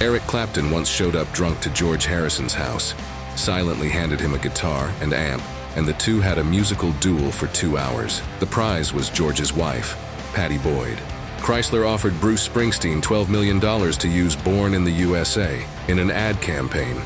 Eric Clapton once showed up drunk to George Harrison's house, silently handed him a guitar and amp, and the two had a musical duel for 2 hours. The prize was George's wife, Pattie Boyd. Chrysler offered Bruce Springsteen $12 million to use Born in the USA in an ad campaign.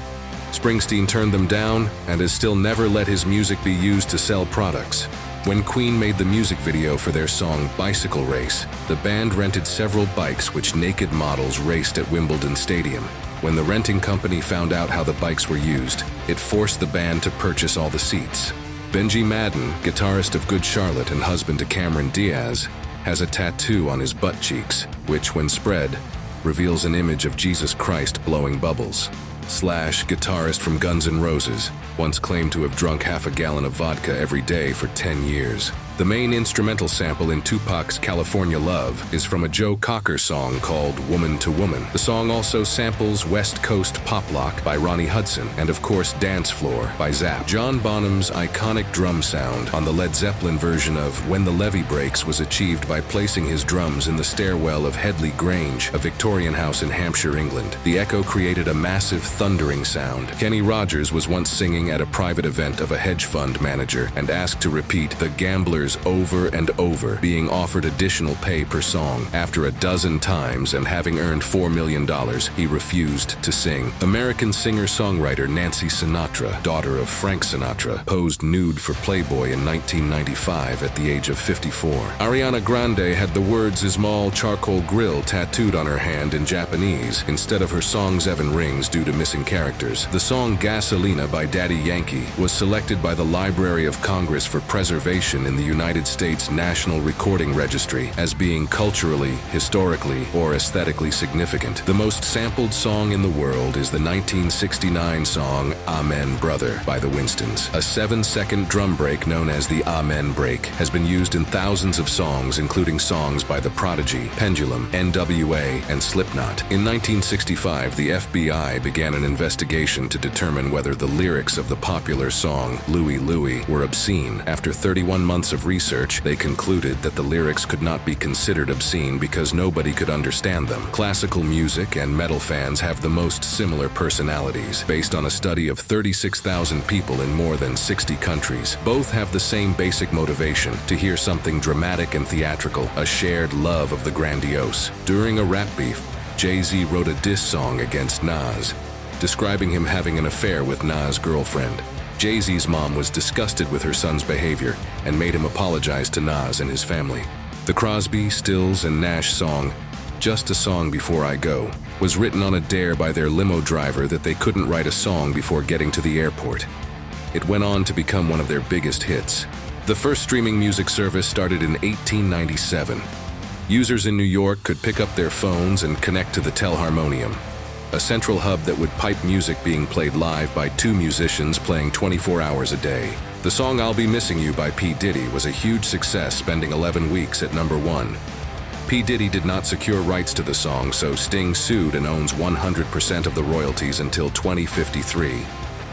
Springsteen turned them down and has still never let his music be used to sell products. When Queen made the music video for their song Bicycle Race, the band rented several bikes which naked models raced at Wimbledon Stadium. When the renting company found out how the bikes were used, it forced the band to purchase all the seats. Benji Madden, guitarist of Good Charlotte and husband to Cameron Diaz, has a tattoo on his butt cheeks, which, when spread, reveals an image of Jesus Christ blowing bubbles. Slash, guitarist from Guns N' Roses, once claimed to have drunk half a gallon of vodka every day for 10 years. The main instrumental sample in Tupac's California Love is from a Joe Cocker song called Woman to Woman. The song also samples West Coast Pop Lock by Ronnie Hudson and, of course, Dance Floor by Zapp. John Bonham's iconic drum sound on the Led Zeppelin version of When the Levee Breaks was achieved by placing his drums in the stairwell of Headley Grange, a Victorian house in Hampshire, England. The echo created a massive thundering sound. Kenny Rogers was once singing at a private event of a hedge fund manager and asked to repeat The Gamblers over and over, being offered additional pay per song. After a dozen times and having earned $4 million, he refused to sing. American singer-songwriter Nancy Sinatra, daughter of Frank Sinatra, posed nude for Playboy in 1995 at the age of 54. Ariana Grande had the words Ismael Charcoal Grill tattooed on her hand in Japanese instead of her song Seven Rings due to missing characters. The song Gasolina by Daddy Yankee was selected by the Library of Congress for preservation in the United States National Recording Registry as being culturally, historically, or aesthetically significant. The most sampled song in the world is the 1969 song Amen Brother by the Winstons. A 7-second drum break known as the Amen Break has been used in thousands of songs, including songs by The Prodigy, Pendulum, NWA, and Slipknot. In 1965, the FBI began an investigation to determine whether the lyrics of the popular song Louie Louie were obscene. After 31 months of research, they concluded that the lyrics could not be considered obscene because nobody could understand them. Classical music and metal fans have the most similar personalities. Based on a study of 36,000 people in more than 60 countries, both have the same basic motivation: to hear something dramatic and theatrical, a shared love of the grandiose. During a rap beef, Jay-Z wrote a diss song against Nas, describing him having an affair with Nas' girlfriend. Jay-Z's mom was disgusted with her son's behavior and made him apologize to Nas and his family. The Crosby, Stills, and Nash song, Just a Song Before I Go, was written on a dare by their limo driver that they couldn't write a song before getting to the airport. It went on to become one of their biggest hits. The first streaming music service started in 1897. Users in New York could pick up their phones and connect to the Telharmonium, a central hub that would pipe music being played live by 2 musicians playing 24 hours a day. The song I'll Be Missing You by P. Diddy was a huge success, spending 11 weeks at #1. P. Diddy did not secure rights to the song, so Sting sued and owns 100% of the royalties until 2053,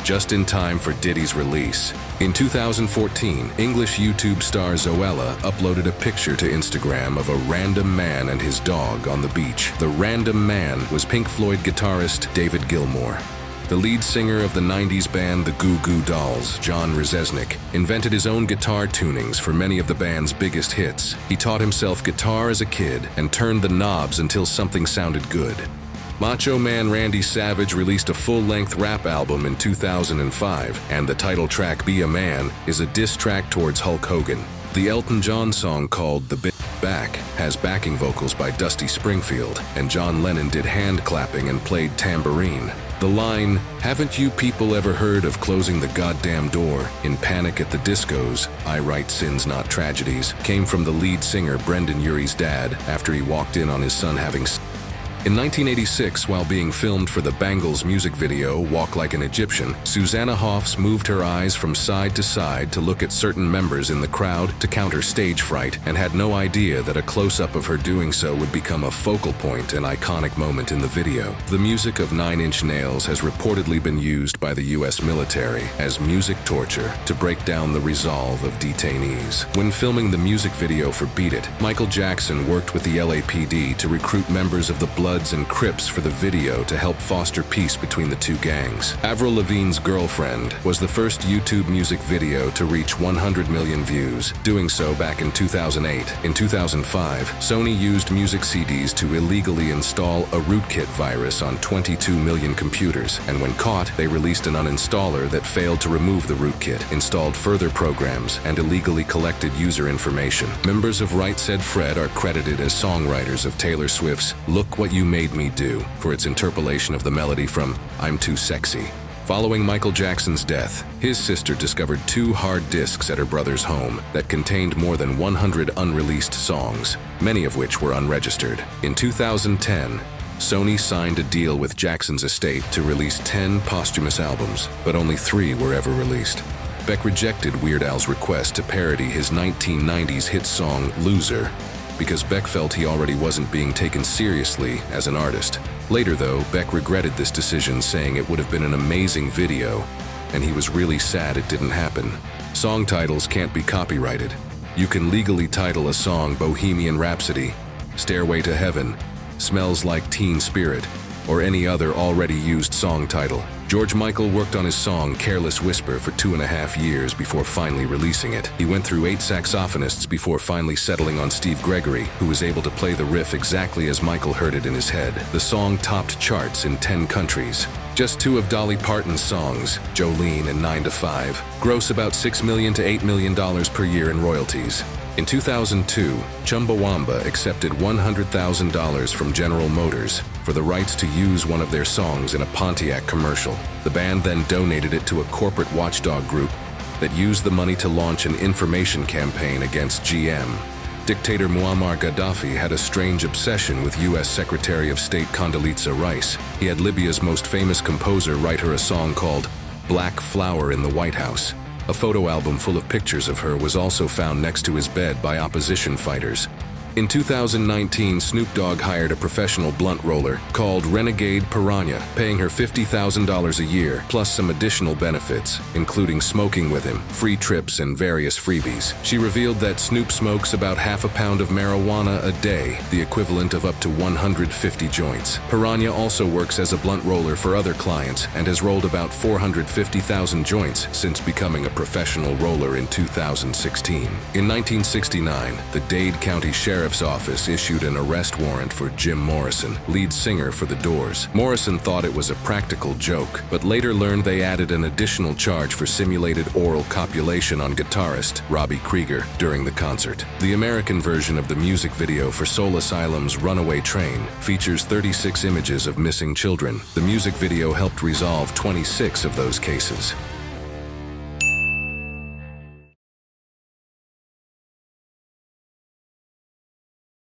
just in time for Diddy's release. In 2014, English YouTube star Zoella uploaded a picture to Instagram of a random man and his dog on the beach. The random man was Pink Floyd guitarist David Gilmour. The lead singer of the 90s band The Goo Goo Dolls, John Rzeznik, invented his own guitar tunings for many of the band's biggest hits. He taught himself guitar as a kid and turned the knobs until something sounded good. Macho Man Randy Savage released a full-length rap album in 2005, and the title track Be a Man is a diss track towards Hulk Hogan. The Elton John song called The Bit Back has backing vocals by Dusty Springfield, and John Lennon did hand clapping and played tambourine. The line, "Haven't you people ever heard of closing the goddamn door? In Panic at the Discos, I write sins not tragedies," came from the lead singer Brendan Urie's dad after he walked in on his son having In 1986, while being filmed for the Bangles music video, Walk Like an Egyptian, Susanna Hoffs moved her eyes from side to side to look at certain members in the crowd to counter stage fright, and had no idea that a close-up of her doing so would become a focal point and iconic moment in the video. The music of Nine Inch Nails has reportedly been used by the US military as music torture to break down the resolve of detainees. When filming the music video for Beat It, Michael Jackson worked with the LAPD to recruit members of the Blood Bloods and Crips for the video to help foster peace between the two gangs. Avril Lavigne's Girlfriend was the first YouTube music video to reach 100 million views, doing so back in 2008. In 2005, Sony used music CDs to illegally install a rootkit virus on 22 million computers, and when caught, they released an uninstaller that failed to remove the rootkit, installed further programs, and illegally collected user information. Members of Right Said Fred are credited as songwriters of Taylor Swift's Look What You Made Me Do for its interpolation of the melody from I'm Too Sexy. Following Michael Jackson's death, his sister discovered 2 hard disks at her brother's home that contained more than 100 unreleased songs, many of which were unregistered. In 2010, Sony signed a deal with Jackson's estate to release 10 posthumous albums, but only 3 were ever released. Beck rejected Weird Al's request to parody his 1990s hit song Loser because Beck felt he already wasn't being taken seriously as an artist. Later though, Beck regretted this decision, saying it would have been an amazing video, and he was really sad it didn't happen. Song titles can't be copyrighted. You can legally title a song Bohemian Rhapsody, Stairway to Heaven, Smells Like Teen Spirit, or any other already used song title. George Michael worked on his song Careless Whisper for 2.5 years before finally releasing it. He went through 8 saxophonists before finally settling on Steve Gregory, who was able to play the riff exactly as Michael heard it in his head. The song topped charts in 10 countries. Just 2 of Dolly Parton's songs, Jolene and 9 to 5, gross about $6 million to $8 million per year in royalties. In 2002, Chumbawamba accepted $100,000 from General Motors for the rights to use one of their songs in a Pontiac commercial. The band then donated it to a corporate watchdog group that used the money to launch an information campaign against GM. Dictator Muammar Gaddafi had a strange obsession with U.S. Secretary of State Condoleezza Rice. He had Libya's most famous composer write her a song called Black Flower in the White House. A photo album full of pictures of her was also found next to his bed by opposition fighters. In 2019, Snoop Dogg hired a professional blunt roller called Renegade Piranha, paying her $50,000 a year, plus some additional benefits, including smoking with him, free trips, and various freebies. She revealed that Snoop smokes about half a pound of marijuana a day, the equivalent of up to 150 joints. Piranha also works as a blunt roller for other clients and has rolled about 450,000 joints since becoming a professional roller in 2016. In 1969, the Dade County Sheriff's Office issued an arrest warrant for Jim Morrison, lead singer for The Doors. Morrison thought it was a practical joke, but later learned they added an additional charge for simulated oral copulation on guitarist Robbie Krieger during the concert. The American version of the music video for Soul Asylum's Runaway Train features 36 images of missing children. The music video helped resolve 26 of those cases.